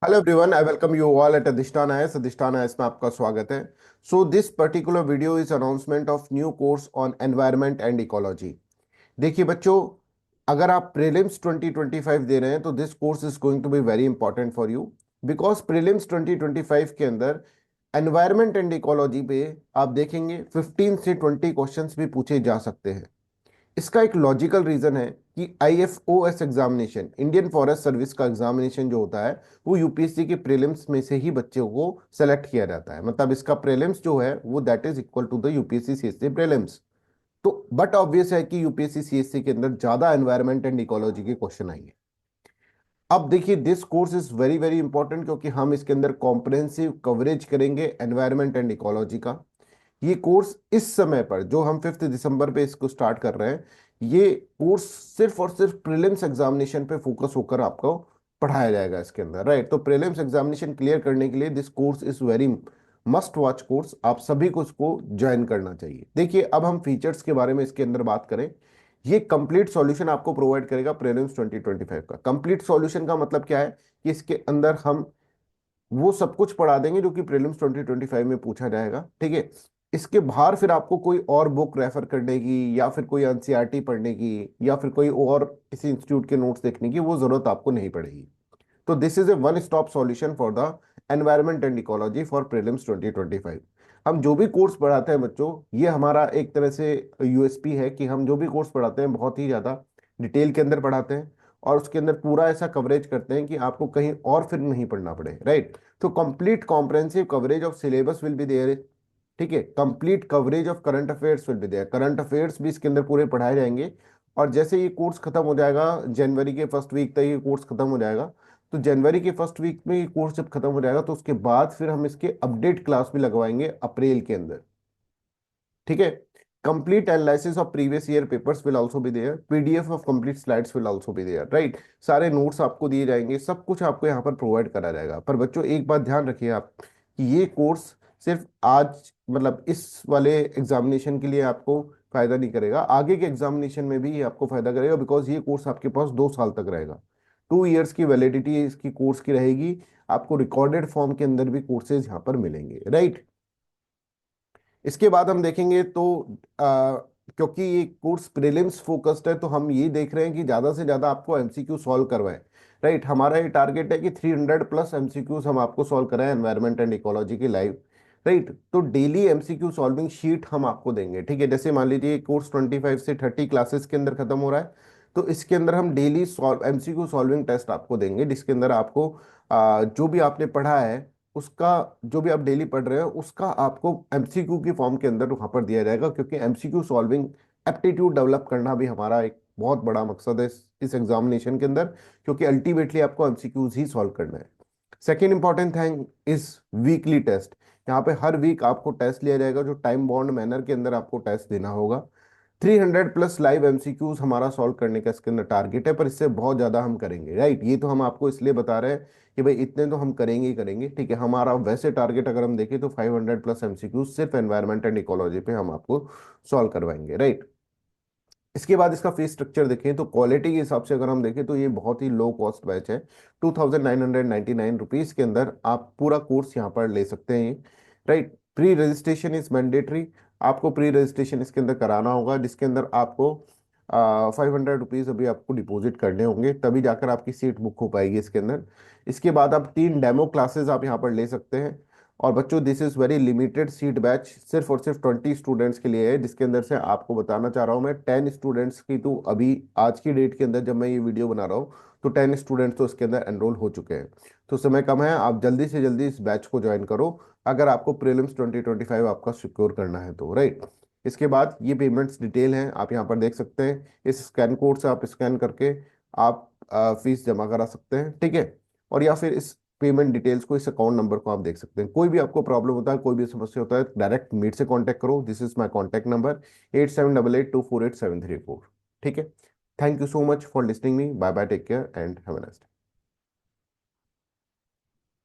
Hello everyone, I welcome you all at अधिष्ठान IAS. अधिष्ठान IAS में आपका स्वागत है। So this particular video is announcement of new course on environment and ecology. देखिए बच्चों, अगर आप प्रीलिम्स 2025 दे रहे हैं तो this course is going to be very important for you, because prelims 2025 के अंदर एनवायरनमेंट एंड इकोलॉजी पे आप देखेंगे 15 से 20 क्वेश्चंस भी पूछे जा सकते हैं। इसका एक लॉजिकल रीजन है कि IFOS examination, Indian forest service का एग्जामिनेशन जो होता है वो यूपीएससी के प्रीलिम्स में से ही बच्चों को सेलेक्ट किया जाता है। मतलब इसका प्रीलिम्स जो है वो that is equal to the UPSC CSC prelims. तो बट ऑब्वियस है कि यूपीएससी सीएससी के अंदर ज्यादा एनवायरमेंट एंड इकोलॉजी के क्वेश्चन आएंगे। अब देखिए, this course is very very important क्योंकि हम इसके अंदर कॉम्प्रिहेंसिव कवरेज करेंगे एनवायरमेंट एंड इकोलॉजी का। ये कोर्स इस समय पर जो हम 5 दिसंबर पे इसको स्टार्ट कर रहे हैं, ये कोर्स सिर्फ और सिर्फ प्रीलिम्स एग्जामिनेशन पे फोकस होकर आपको पढ़ाया जाएगा इसके अंदर, राइट। तो प्रीलिम्स एग्जामिनेशन क्लियर करने के लिए this course is very must watch course, आप सभी को इसको ज्वाइन करना चाहिए। देखिए, अब हम फीचर्स के बारे में इसके अंदर बात करें। ये कंप्लीट सॉल्यूशन आपको प्रोवाइड करेगा प्रीलिम्स 2025 का। कंप्लीट सॉल्यूशन का मतलब क्या है कि इसके अंदर हम वो सब कुछ पढ़ा देंगे जो कि प्रीलिम्स 2025 में पूछा जाएगा, ठीक है। इसके बाहर फिर आपको कोई और बुक रेफर करने की या फिर कोई एनसीईआरटी पढ़ने की या फिर कोई और किसी इंस्टीट्यूट के नोट्स देखने की वो जरूरत आपको नहीं पड़ेगी। तो this is a one stop solution for the environment and ecology for prelims 2025। हम जो भी कोर्स पढ़ाते हैं बच्चों, ये हमारा एक तरह से यूएसपी है कि हम जो भी कोर्स पढ़ाते हैं बहुत ही ज़्यादा डिटेल के अंदर पढ़ाते हैं और उसके अंदर पूरा ऐसा कवरेज करते हैं कि आपको कहीं और फिर नहीं पढ़ना पड़े, राइट। तो complete comprehensive coverage of syllabus will be there, ठीक है। Complete coverage of current affairs will be there, current affairs भी इसके अंदर पूरे पढ़ाए जाएंगे। और जैसे ये कोर्स खत्म हो जाएगा, जनवरी के फर्स्ट वीक तक ये कोर्स खत्म हो जाएगा। तो जनवरी के फर्स्ट वीक में ये कोर्स जब खत्म हो जाएगा तो उसके बाद फिर हम इसके अपडेट क्लास भी लगवाएंगे अप्रैल के अंदर, ठीक है। Complete analysis of previous year papers will also be there, PDF of complete slides will also be there, right. सारे नोट्स आपको दिए जाएंगे, सब कुछ आपको यहाँ पर प्रोवाइड करा जाएगा। पर बच्चों एक बात ध्यान रखिए आप कि ये कोर्स सिर्फ आज मतलब इस वाले एग्जामिनेशन के लिए आपको फायदा नहीं करेगा, आगे के एग्जामिनेशन में भी ये आपको फायदा करेगा, बिकॉज ये कोर्स आपके पास 2 साल तक रहेगा। 2 इयर्स की वैलिडिटी इसकी कोर्स की रहेगी। आपको रिकॉर्डेड फॉर्म के अंदर भी कोर्सेज यहाँ पर मिलेंगे, राइट। इसके बाद हम देखेंगे तो क्योंकि ये कोर्स प्रीलिम्स फोकस्ड है तो हम ये देख रहे हैं कि ज़्यादा से ज़्यादा आपको एमसीक्यू सॉल्व करवाएं, राइट। हमारा ये टारगेट है कि 300 प्लस एमसीक्यूज हम आपको सॉल्व कराएं एनवायरनमेंट एंड इकोलॉजी की लाइव, राइट। तो डेली एमसीक्यू सॉल्विंग शीट हम आपको देंगे, ठीक है। जैसे मान लीजिए कोर्स 25 से 30 क्लासेस के अंदर खत्म हो रहा है, तो इसके अंदर हम डेली एमसीक्यू सॉल्विंग टेस्ट आपको देंगे, जिसके अंदर आपको जो भी आपने पढ़ा है उसका, जो भी आप डेली पढ़ रहे हो उसका आपको एमसीक्यू की फॉर्म के अंदर वहां पर दिया जाएगा, क्योंकि एमसीक्यू सॉल्विंग एप्टीट्यूड डेवलप करना भी हमारा एक बहुत बड़ा मकसद है इस एग्जामिनेशन के अंदर, क्योंकि अल्टीमेटली आपको एमसीक्यूज ही सॉल्व करना है। Second important thing is weekly test. यहाँ पे हर वीक आपको टेस्ट लिया जाएगा, जो टाइम बाउंड मैनर के अंदर आपको टेस्ट देना होगा। 300 प्लस लाइव एमसीक्यूज हमारा सॉल्व करने का इसके अंदर टारगेट है, पर इससे बहुत ज्यादा हम करेंगे, राइट। ये तो हम आपको इसलिए बता रहे हैं कि भाई इतने तो हम करेंगे ही करेंगे, ठीक है। हमारा वैसे टारगेट अगर हम देखें तो 500 प्लस एमसीक्यूज सिर्फ एनवायरमेंट एंड इकोलॉजी पे हम आपको सॉल्व करवाएंगे, राइट। इसके बाद इसका फीस स्ट्रक्चर देखें तो क्वालिटी के हिसाब से अगर हम देखें तो ये बहुत ही लो कॉस्ट बैच है। 2999 रुपीज के अंदर आप पूरा कोर्स यहाँ पर ले सकते हैं, right. Pre registration is mandatory, आपको प्री रजिस्ट्रेशन इसके अंदर कराना होगा, जिसके अंदर आपको 500 रुपीज अभी आपको डिपॉजिट करने होंगे, तभी जाकर आपकी सीट बुक हो पाएगी इसके अंदर। इसके बाद आप 3 डेमो क्लासेस आप यहाँ पर ले सकते हैं। और बच्चों this is very limited seat batch, सिर्फ और सिर्फ 20 स्टूडेंट्स के लिए है, जिसके अंदर से आपको बताना चाह रहा हूँ मैं 10 स्टूडेंट्स की तो अभी आज की डेट के अंदर जब मैं ये वीडियो बना रहा हूँ तो 10 स्टूडेंट्स तो इसके अंदर एनरोल हो चुके हैं। तो समय कम है, आप जल्दी से जल्दी इस बैच को ज्वाइन करो अगर आपको प्रीलिम्स 2025 आपका सिक्योर करना है तो, राइट। इसके बाद ये पेमेंट्स डिटेल हैं, आप यहाँ पर देख सकते हैं। इस स्कैन कोड से आप स्कैन करके आप फीस जमा करा सकते हैं, ठीक है। और या फिर इस पेमेंट डिटेल्स को, इस अकाउंट नंबर को आप देख सकते हैं। कोई भी आपको प्रॉब्लम होता है, कोई भी समस्या होता है, डायरेक्ट मीट से कांटेक्ट करो। This is my contact number 8788248734, ठीक है। Thank you so much for listening me, bye bye, take care and have a nice day.